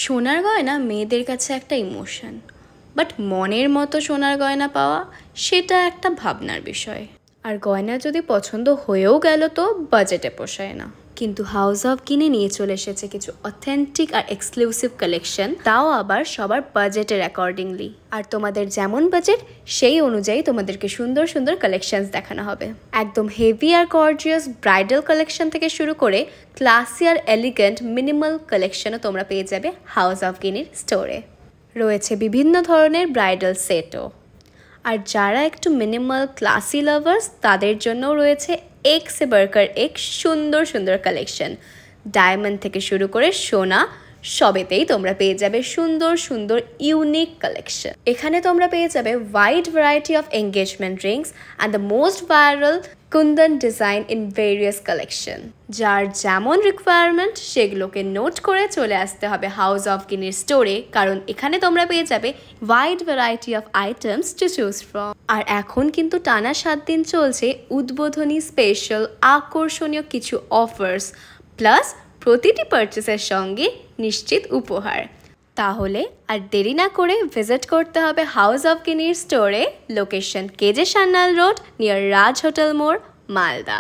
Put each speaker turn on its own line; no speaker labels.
সোনার গয়না মেয়েদের কাছে একটা ইমোশন, বাট মনের মতো সোনার গয়না পাওয়া সেটা একটা ভাবনার বিষয়। আর গয়না যদি পছন্দ হয়েও গেল তো বাজেটে পোষায় না। কিন্তু হাউস অফ কিনে নিয়ে চলে এসেছে কিছু অথেন্টিক আর এক্সক্লুসিভ কালেকশন, তাও আবার সবার বাজেটের অ্যাকর্ডিংলি। আর তোমাদের যেমন বাজেট সেই অনুযায়ী তোমাদেরকে সুন্দর সুন্দর কালেকশনস দেখানো হবে। একদম হেভি আর গর্জিয়াস ব্রাইডাল কালেকশন থেকে শুরু করে ক্লাসি আর এলিগেন্ট মিনিমাল কালেকশনও তোমরা পেয়ে যাবে হাউস অফ কিনির স্টোরে। রয়েছে বিভিন্ন ধরনের ব্রাইডাল সেটও। আর যারা একটু মিনিমাল ক্লাসি লাভার্স তাদের জন্যও রয়েছে এক সে বাড়কর এক সুন্দর সুন্দর কালেকশন। ডায়মন্ড থেকে শুরু করে সোনা সবেতেই তোমরা পেয়ে যাবে সুন্দর সুন্দর ইউনিক কালেকশন। এখানে তোমরা পেয়ে যাবে wide variety of engagement Rings and the most viral Kundan design in various collection. যার যেমন রিকোয়ারমেন্ট সেগুলোকে নোট করে চলে আসতে হবে হাউস অফ কিনির স্টোরে, কারণ এখানে তোমরা পেয়ে যাবে wide variety of items to choose from. আর এখন কিন্তু টানা 7 দিন চলছে উদ্বোধনী স্পেশাল আকর্ষণীয় কিছু অফার্স, প্লাস প্রতিটি পারচেসের সঙ্গে নিশ্চিত উপহার। তাহলে আর দেরি না করে ভিজিট করতে হবে হাউস অফ কিনির স্টোরে, লোকেশন কেজে সান্যাল রোড নিয়ার রাজ হোটেল মোড়, মালদা।